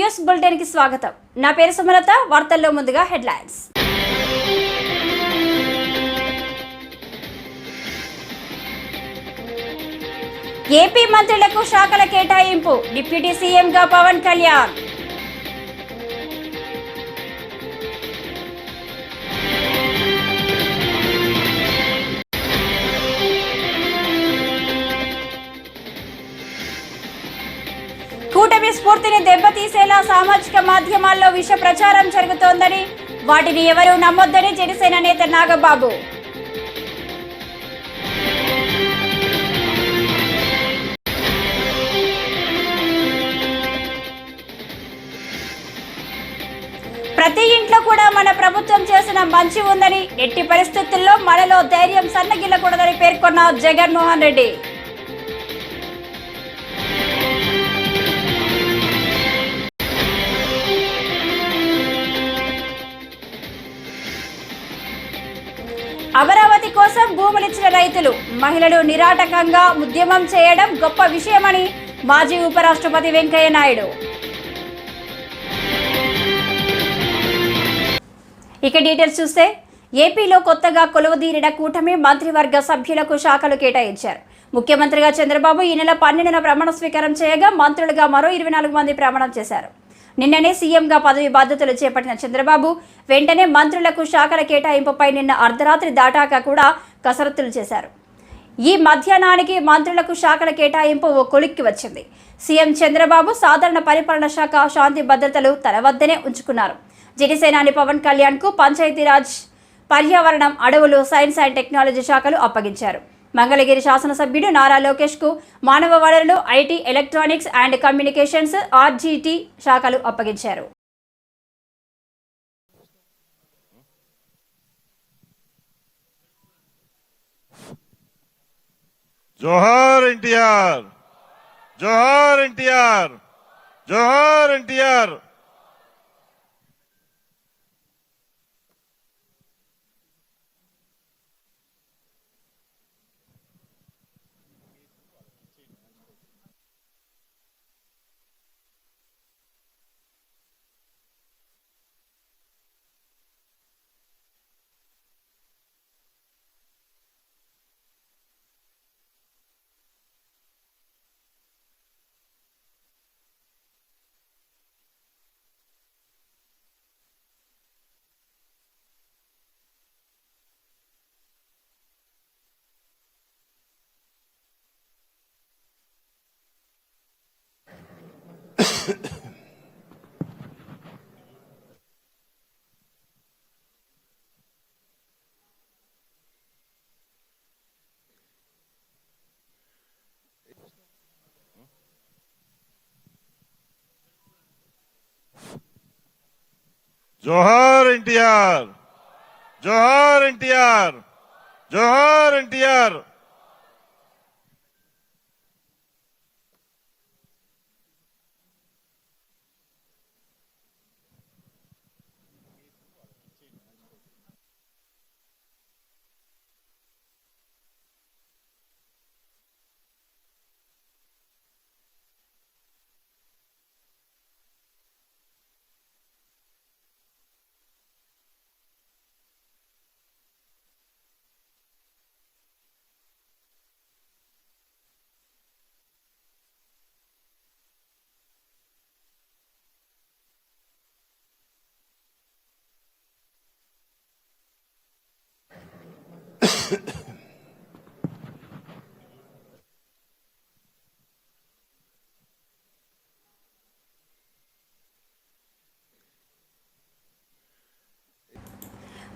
News bulletin కి స్వాగతం. నా పేరు సుమలత. వార్తల్లో ముందుగా హెడ్లైన్స్. ఏపీ మంత్రులకు శాఖల కేటాయింపు. డిప్యూటీ సీఎంగా పవన్ కళ్యాణ్. కూటమి స్ఫూర్తిని దెబ్బతీసేలా సామాజిక మాధ్యమాల్లో విష ప్రచారం జరుగుతోందని, వాటిని ఎవరూ నమ్మొద్దని జనసేన నేత నాగబాబు. ప్రతి ఇంట్లో కూడా మన ప్రభుత్వం చేసిన మంచి ఉందని, ఎట్టి పరిస్థితుల్లో మనలో ధైర్యం సన్నగిల్లకూడదని పేర్కొన్న జగన్మోహన్ రెడ్డి. అమరావతి కోసం భూములిచ్చిన రైతులు, మహిళలు నిరాటకంగా ఉద్యమం చేయడం గొప్ప విషయమని మాజీ ఉపరాష్ట్రపతి వెంకయ్య నాయుడు. ఇక డీటెయిల్స్ చూస్తే, ఏపీలో కొత్తగా కొలువుదీరిన కూటమి మంత్రివర్గ సభ్యులకు శాఖలు కేటాయించారు. ముఖ్యమంత్రిగా చంద్రబాబు ఈ నెల 12న ప్రమాణ స్వీకారం చేయగా, మంత్రులుగా మరో 24 మంది ప్రమాణం చేశారు. నిన్ననే సీఎంగా పదవి బాధ్యతలు చేపట్టిన చంద్రబాబు వెంటనే మంత్రులకు శాఖల కేటాయింపుపై నిన్న అర్ధరాత్రి దాటాక కూడా కసరత్తులు చేశారు. ఈ మధ్యాహ్నానికి మంత్రులకు శాఖల కేటాయింపు ఓ కొలిక్కి వచ్చింది. సీఎం చంద్రబాబు సాధారణ పరిపాలన శాఖ, శాంతి భద్రతలు తన వద్దనే ఉంచుకున్నారు. జనసేనాని పవన్ కళ్యాణ్కు పంచాయతీరాజ్, పర్యావరణం, అడవులు, సైన్స్ అండ్ టెక్నాలజీ శాఖలు అప్పగించారు. మంగళగిరి శాసనసభ్యుడు నారా లోకేష్కు మానవ వనరులు, IT, electronics and communications, RGT శాఖలు అప్పగించారు. జోహార్ ఎన్టీఆర్, జోహార్ ఎన్టీఆర్, జోహార్ ఎన్టీఆర్. జోహార్ ఎన్టీఆర్, జోహార్ ఎన్టీఆర్, జోహార్ ఎన్టీఆర్.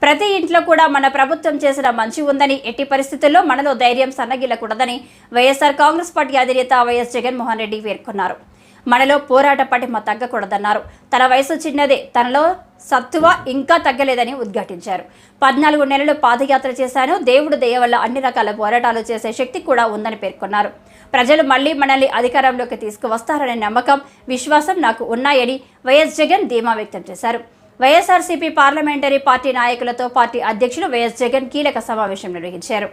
ప్రతి ఇంట్లో కూడా మన ప్రభుత్వం చేసిన మంచి ఉందని, ఎట్టి పరిస్థితుల్లో మనలో ధైర్యం సన్నగిల్లకూడదని వైఎస్ఆర్ కాంగ్రెస్ పార్టీ అధినేత వైఎస్ జగన్మోహన్ రెడ్డి పేర్కొన్నారు. మనలో పోరాట పటిమ తగ్గకూడదన్నారు. తన వయసు చిన్నదే, తనలో సత్తువ ఇంకా తగ్గలేదని ఉద్ఘాటించారు. 14 నెలలు పాదయాత్ర చేశాను. దేవుడు దయ వల్ల అన్ని రకాల పోరాటాలు చేసే శక్తి కూడా ఉందని పేర్కొన్నారు. ప్రజలు మళ్లీ మనల్ని అధికారంలోకి తీసుకువస్తారనే నమ్మకం, విశ్వాసం నాకు ఉన్నాయని వైఎస్ జగన్ ధీమా వ్యక్తం చేశారు. వైఎస్ఆర్సీపీ పార్లమెంటరీ పార్టీ నాయకులతో పార్టీ అధ్యక్షులు వైఎస్ జగన్ కీలక సమావేశం నిర్వహించారు.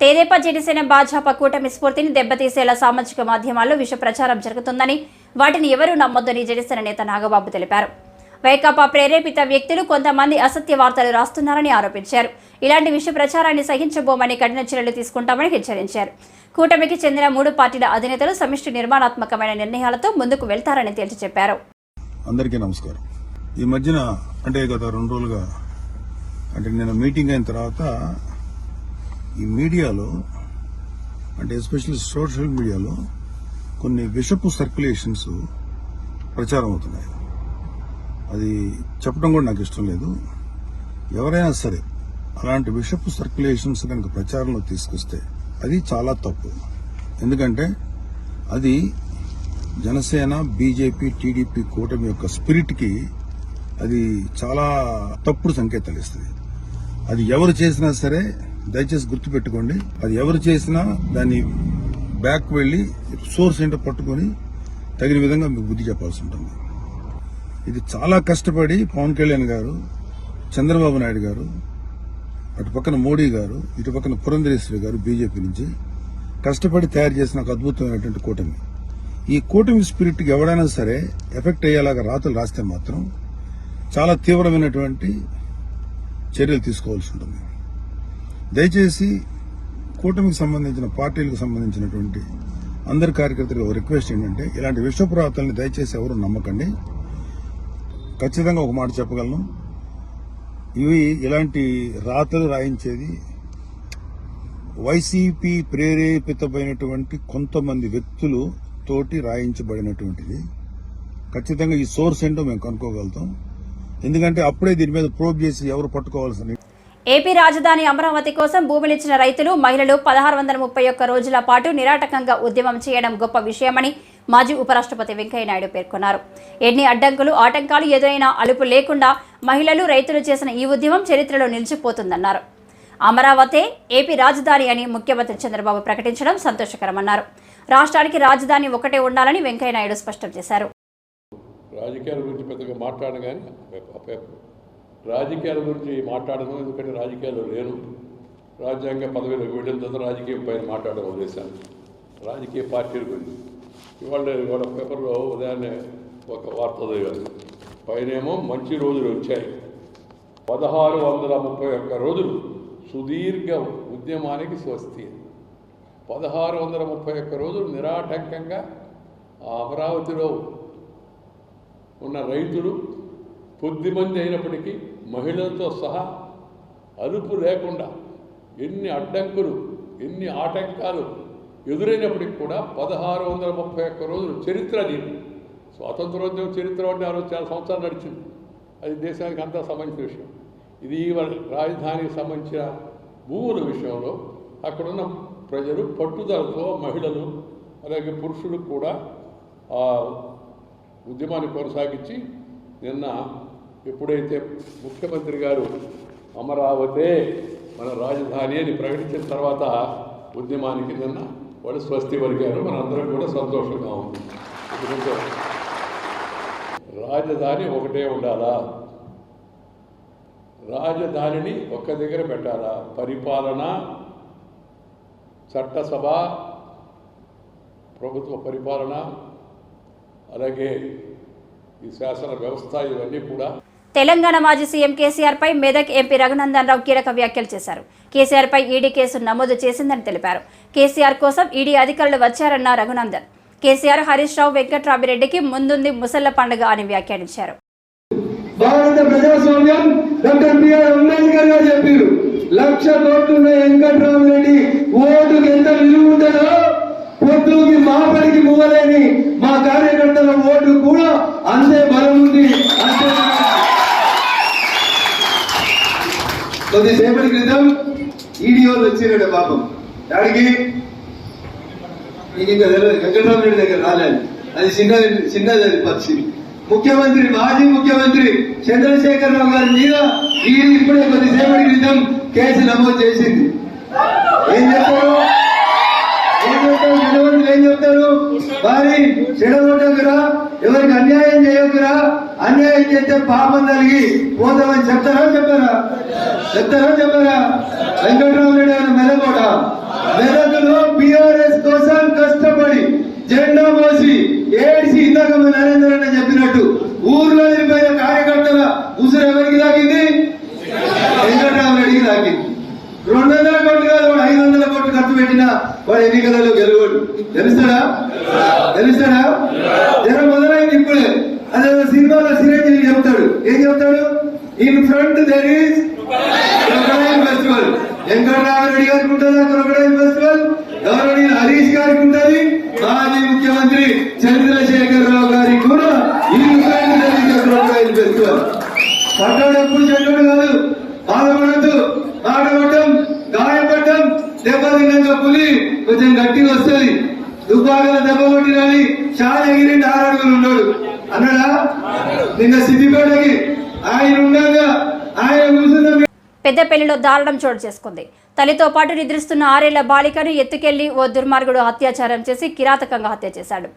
తెదేపా, జనసేన, భాజపా కూటమి స్ఫూర్తిని దెబ్బతీసేలా సామాజిక మాధ్యమాల్లో విష ప్రచారం జరుగుతుందని, వాటిని ఎవరూ నమ్మొద్దని జనసేన నేత నాగబాబు తెలిపారు. వైకాపా ప్రేరేపిత వ్యక్తులు కొంతమంది అసత్య వార్తలు రాస్తున్నారని ఆరోపించారు. ఇలాంటి విష ప్రచారాన్ని సహించబోమని కఠిన చర్యలు తీసుకుంటామని హెచ్చరించారు. కూటమికి చెందిన 3 పార్టీల అధినేతలు సమిష్టి నిర్మాణాత్మకమైన నిర్ణయాలతో ముందుకు వెళ్తారని తేల్చి చెప్పారు. అందరికీ నమస్కారం. ఈ మధ్యన అంటే గత 2 రోజులుగా అంటే నేను మీటింగ్ అయిన తర్వాత ఈ మీడియాలో అంటే ఎస్పెషల్లీ సోషల్ మీడియాలో కొన్ని విషపు సర్క్యులేషన్స్ ప్రచారం అవుతున్నాయి. అది చెప్పడం కూడా నాకు ఇష్టం లేదు. ఎవరైనా సరే అలాంటి విషపు సర్క్యులేషన్స్ కనుక ప్రచారంలో తీసుకొస్తే అది చాలా తప్పు. ఎందుకంటే అది జనసేన, బీజేపీ, టీడీపీ కూటమి యొక్క స్పిరిట్కి అది చాలా తప్పుడు సంకేతాలు ఇస్తుంది. అది ఎవరు చేసినా సరే దయచేసి గుర్తుపెట్టుకోండి. అది ఎవరు చేసినా దాన్ని బ్యాక్ వెళ్లి సోర్స్ ఏంటో పట్టుకొని తగిన విధంగా మీకు బుద్ధి చెప్పాల్సి ఉంటుంది. ఇది చాలా కష్టపడి పవన్ కళ్యాణ్ గారు, చంద్రబాబు నాయుడు గారు, అటు పక్కన మోడీ గారు, ఇటు పక్కన పురంధరేశ్వరి గారు బీజేపీ నుంచి కష్టపడి తయారు చేసిన ఒక అద్భుతమైనటువంటి కూటమి. ఈ కూటమి స్పిరిట్కి ఎవరైనా సరే ఎఫెక్ట్ అయ్యేలాగా రాతలు రాస్తే మాత్రం చాలా తీవ్రమైనటువంటి చర్యలు తీసుకోవాల్సి ఉంటుంది. దయచేసి కూటమికి సంబంధించిన పార్టీలకు సంబంధించినటువంటి అందరి కార్యకర్తలకు రిక్వెస్ట్ ఏంటంటే ఇలాంటి విషపు రాతల్ని దయచేసి ఎవరు నమ్మకండి. ఖచ్చితంగా ఒక మాట చెప్పగలను, ఇలాంటి రాతలు రాయించేది వైసీపీ ప్రేరేపితమైనటువంటి కొంతమంది వ్యక్తులు తోటి రాయించబడినటువంటిది. ఖచ్చితంగా ఈ సోర్స్ ఏంటో మేము కనుక్కోగలుగుతాం. ఎందుకంటే అప్పుడే దీని మీద ప్రోబ్ చేసి ఎవరు పట్టుకోవాల్సిన. ఏపీ రాజధాని అమరావతి కోసం భూములిచ్చిన రైతులు, మహిళలు 1631 రోజుల పాటు నిరాటకంగా ఉద్యమం చేయడం గొప్ప విషయమని మాజీ ఉపరాష్ట్రపతి వెంకయ్యనాయుడు పేర్కొన్నారు. ఎన్ని అడ్డంకులు, ఆటంకాలు ఎదురైనా అలుపు లేకుండా మహిళలు, రైతులు చేసిన ఈ ఉద్యమం చరిత్రలో నిలిచిపోతుందన్నారు. అమరావతే ఏపీ రాజధాని అని ముఖ్యమంత్రి చంద్రబాబు ప్రకటించడం సంతోషకరమన్నారు. రాష్ట్రానికి రాజధాని ఒకటే ఉండాలని వెంకయ్యనాయుడు స్పష్టం చేశారు. రాజకీయాల గురించి పెద్దగా మాట్లాడను, కానీ రాజకీయాల గురించి మాట్లాడను. ఎందుకంటే రాజకీయాల్లో లేను. రాజ్యాంగ పదవిలోకి వెళ్ళిన తర్వాత రాజకీయం పైన మాట్లాడడం వదిలేశాను. రాజకీయ పార్టీల గురించి ఇవాళ పేపర్లో ఉదయాన్నే ఒక వార్త చదివాను. పైనేమో మంచి రోజులు వచ్చాయి, 1631 రోజులు సుదీర్ఘ ఉద్యమానికి స్వస్తి. 1631 రోజులు నిరాటంకంగా ఆ అమరావతిలో ఉన్న రైతులు కొద్దిమంది అయినప్పటికీ మహిళలతో సహా అలుపు లేకుండా ఎన్ని అడ్డంకులు, ఎన్ని ఆటంకాలు ఎదురైనప్పటికీ కూడా 1631 రోజులు చరిత్ర. దీన్ని స్వాతంత్రోద్యమ చరిత్ర అంటే ఆ రోజు చాలా సంవత్సరాలు నడిచింది. అది దేశానికి అంతా సంబంధించిన విషయం. ఇది రాజధానికి సంబంధించిన భూముల విషయంలో అక్కడున్న ప్రజలు పట్టుదలతో, మహిళలు అలాగే పురుషులు కూడా ఆ ఉద్యమాన్ని కొనసాగించి నిన్న ఎప్పుడైతే ముఖ్యమంత్రి గారు అమరావతే మన రాజధాని అని ప్రకటించిన తర్వాత ఉద్యమానికి నిన్న వాళ్ళు స్వస్తి పలికారు. మనందరం కూడా సంతోషంగా ఉంది. ఎందుకంటే రాజధాని ఒకటే ఉండాలా, రాజధానిని ఒక్క దగ్గర పెట్టాలా. పరిపాలన, చట్టసభ, ప్రభుత్వ పరిపాలన, అలాగే ఈ శాసన వ్యవస్థ, ఇవన్నీ కూడా. తెలంగాణ మాజీ సీఎం కేసీఆర్ పై మెదక్ ఎంపీ రఘునందన్ రావు కీలక వ్యాఖ్యలు చేశారు. కేసీఆర్ పై ఈడీ కేసు నమోదు చేసిందని తెలిపారు. కేసీఆర్ కోసం ఈడీ అధికారులు వచ్చారన్న రఘునందన్, కేసీఆర్, హరీష్ రావు, వెంకట్రామిరెడ్డికి ముందుంది ముసళ్ల పండుగ అని వ్యాఖ్యానించారు. భారత ప్రజాస్వామ్యం డాక్టర్ బిఆర్ అంబేద్కర్ గారు చెప్పారు, 1,00,000 కోట్లున్న వెంకట్రామిరెడ్డి ఓటుకు ఎంత విలువ ఉంటుందో పొద్దుకి మాపడికి మువ్వలేని మా కార్యకర్తల ఓటు కూడా అంతే బలం ఉంది. కొద్దిసేపటి క్రితం ఈడీఓలు వచ్చినట్టు పాపం దానికి ఇంకా తెలియదు, వెంకటరామరెడ్డి దగ్గర రాలేదు. అది చిన్నది పరిస్థితి. ముఖ్యమంత్రి, మాజీ ముఖ్యమంత్రి చంద్రశేఖరరావు గారి మీద ఈడీ ఇప్పుడే కొద్దిసేపటి క్రితం కేసు నమోదు చేసింది. ఏం చెప్తారు జనవంతులు, ఏం చెప్తారు? వారి చెడగొట్టకురా, ఎవరికి అన్యాయం చేయకురా, అన్యాయం చేస్తే పాపం కలిగి పోతామని చెప్తారా చెప్పారా? వెంకటరామరెడ్డి గారు మెదకోట మెదకులో బీఆర్ఎస్ కోసం కష్టపడి జెండా మోసి ఏడిసి ఇందాక నరేంద్ర అన్న చెప్పినట్టు ఊర్లో నిలిపోయిన కార్యకర్తల ఉసురు ఎవరికి తాకింది? వెంకటరామరెడ్డికి తాకింది. 200 కోట్లు కాదు, 500 కోట్లు ఖర్చు పెట్టినా వాడు ఎన్నికలలో గెలవడు. తెలుస్తాడా? జనం మొదలైంది ఇప్పుడే. అదే సినిమాలో చిరంజీవి చెప్తాడు, ఏం చెప్తాడు? In front there is crocodile festival. Venkataramareddy గారికి ఉంటుందా క్రొకడైల్ ఫెస్టివల్? గౌరవనీయ హరీష్ గారికి ఉంటుంది, మాజీ ముఖ్యమంత్రి చంద్రశేఖరరావు గారికి కూడా in front there is crocodile festival. పడ్డాడు ఎప్పుడు చెడ్డాడు కాదు, బాధపడద్దు. ఆడబడ్డం, గాయపడ్డం, దెబ్బ తిన్నాక పులి కొంచెం గట్టిగా వస్తుంది. దుబ్బాకల దెబ్బ కొట్టినని చాలా ఎగిరిండి 6 అడుగులు ఉన్నాడు అన్నాడా? నిన్న సిద్దిపేటకి ఆయన ఉండగా ఆయన కూర్చున్న పెద్దపల్లిలో దారుణం చోటు చేసుకుంది. తల్లితో పాటు నిద్రిస్తున్న 6 ఏళ్ల బాలికను ఎత్తుకెళ్లి ఓ దుర్మార్గుడు అత్యాచారం చేసి కిరాతకంగా హత్య చేశాడు.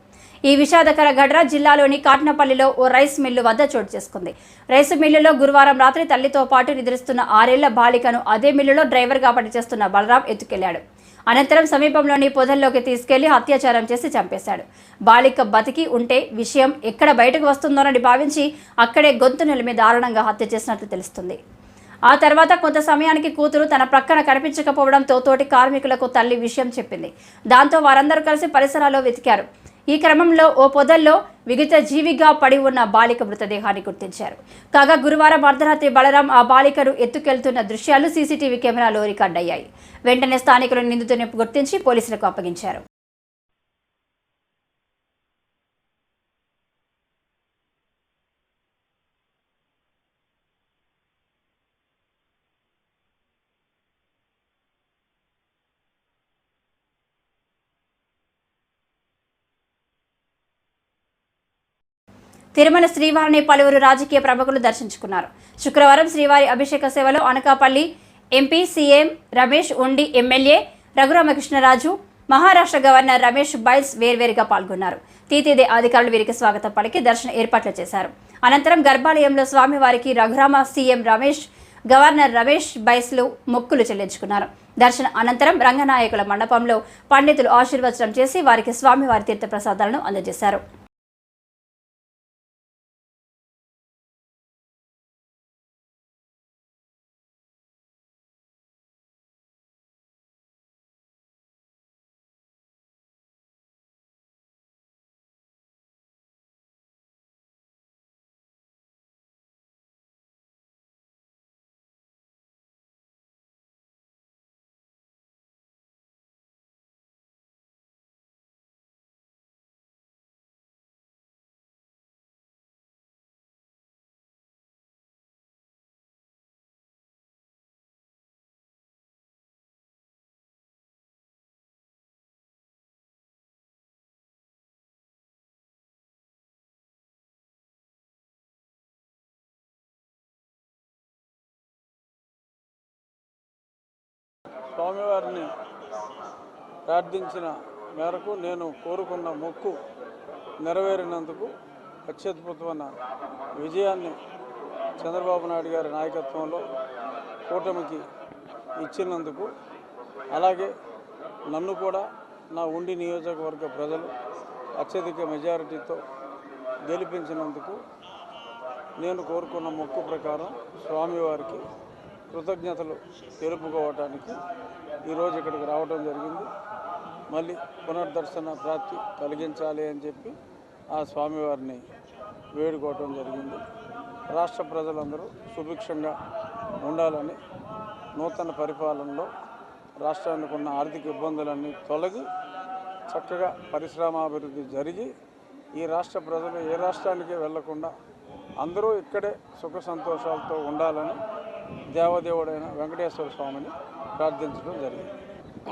ఈ విషాదకర ఘటన జిల్లాలోని కాట్నపల్లిలో ఓ రైస్ మిల్లు వద్ద చోటు చేసుకుంది. రైస్ మిల్లులో గురువారం రాత్రి తల్లితో పాటు నిద్రిస్తున్న 6 ఏళ్ల బాలికను అదే మిల్లులో డ్రైవర్గా పనిచేస్తున్న బలరాం ఎత్తుకెళ్లాడు. అనంతరం సమీపంలోని పొదల్లోకి తీసుకెళ్లి అత్యాచారం చేసి చంపేశాడు. బాలిక బతికి ఉంటే విషయం ఎక్కడ బయటకు వస్తుందోనని భావించి అక్కడే గొంతు నిలిమి దారుణంగా హత్య చేసినట్లు తెలుస్తుంది. ఆ తర్వాత కొంత సమయానికి కూతురు తన ప్రక్కన కనిపించకపోవడంతో తోటి కార్మికులకు తల్లి విషయం చెప్పింది. దాంతో వారందరూ కలిసి పరిసరాల్లో వెతికారు. ఈ క్రమంలో ఓ పొదల్లో విగత జీవిగా పడి ఉన్న బాలిక మృతదేహాన్ని గుర్తించారు. కాగా గురువారం అర్ధరాత్రి బలరాం ఆ బాలికను ఎత్తుకెళ్తున్న దృశ్యాలు సీసీటీవీ కెమెరాలో రికార్డ్ అయ్యాయి. వెంటనే స్థానికులు నిందితుని గుర్తించి పోలీసులకు అప్పగించారు. తిరుమల శ్రీవారిని పలువురు రాజకీయ ప్రముఖులు దర్శించుకున్నారు. శుక్రవారం శ్రీవారి అభిషేక సేవలో Anakapalli MP CM Ramesh, Undi MLA Raghuramakrishnaraju, Maharashtra governor Ramesh Bais వేర్వేరుగా పాల్గొన్నారు. టీటీడీ అధికారులు వీరికి స్వాగతం పలికి దర్శన ఏర్పాట్లు చేశారు. అనంతరం గర్భాలయంలో స్వామివారికి రఘురామ, సీఎం రమేష్, గవర్నర్ రమేష్ బైస్లు మొక్కులు చెల్లించుకున్నారు. దర్శన అనంతరం రంగనాయకుల మండపంలో పండితులు ఆశీర్వచనం చేసి వారికి స్వామివారి తీర్థప్రసాదాలను అందజేశారు. స్వామివారిని ప్రార్థించిన మేరకు నేను కోరుకున్న మొక్కు నెరవేరినందుకు అత్యద్భుతమైన విజయాన్ని చంద్రబాబు నాయుడు గారి నాయకత్వంలో కూటమికి ఇచ్చినందుకు, అలాగే నన్ను కూడా నా ఉండి నియోజకవర్గ ప్రజలు అత్యధిక మెజారిటీతో గెలిపించినందుకు నేను కోరుకున్న మొక్కు ప్రకారం స్వామివారికి కృతజ్ఞతలు తెలుపుకోవటానికి ఈరోజు ఇక్కడికి రావడం జరిగింది. మళ్ళీ పునర్దర్శన ప్రాప్తి కలిగించాలి అని చెప్పి ఆ స్వామివారిని వేడుకోవటం జరిగింది. రాష్ట్ర ప్రజలందరూ సుభిక్షంగా ఉండాలని, నూతన పరిపాలనలో రాష్ట్రానికి ఉన్న ఆర్థిక ఇబ్బందులన్నీ తొలగి చక్కగా పరిశ్రమాభివృద్ధి జరిగి ఈ రాష్ట్ర ప్రజలు ఏ రాష్ట్రానికి వెళ్లకుండా అందరూ ఇక్కడే సుఖ సంతోషాలతో ఉండాలని దేవదేవుడైన వెంకటేశ్వర స్వామిని ప్రార్థించడం జరిగింది.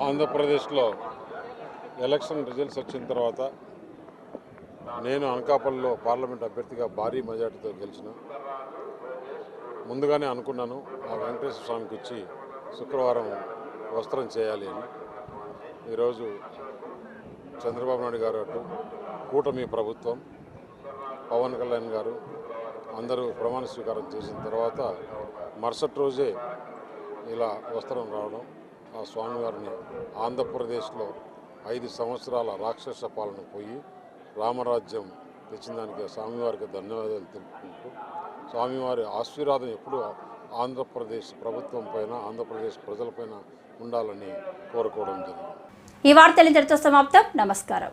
ఆంధ్రప్రదేశ్లో ఎలక్షన్ రిజల్ట్స్ వచ్చిన తర్వాత నేను అనకాపల్లిలో పార్లమెంట్ అభ్యర్థిగా భారీ మెజార్టీతో గెలిచిన. ముందుగానే అనుకున్నాను ఆ వెంకటేశ్వర స్వామికి వచ్చి శుక్రవారం వస్త్రం చేయాలి అని. ఈరోజు చంద్రబాబు నాయుడు గారు అటు కూటమి ప్రభుత్వం, పవన్ కళ్యాణ్ గారు అందరూ ప్రమాణ స్వీకారం చేసిన తర్వాత మరుసటి రోజే ఇలా వస్త్రం రావడం ఆ స్వామివారిని ఆంధ్రప్రదేశ్లో 5 సంవత్సరాల రాక్షస పాలన పోయి రామరాజ్యం తెచ్చిన దానికి స్వామివారికి ధన్యవాదాలు తెలుపుకుంటూ స్వామివారి ఆశీర్వాదం ఎప్పుడూ ఆంధ్రప్రదేశ్ ప్రభుత్వం పైన ఆంధ్రప్రదేశ్ ప్రజలపైన ఉండాలని కోరుకోవడం జరిగింది. ఈ వార్తలు ఇంతటితో సమాప్తం. నమస్కారం.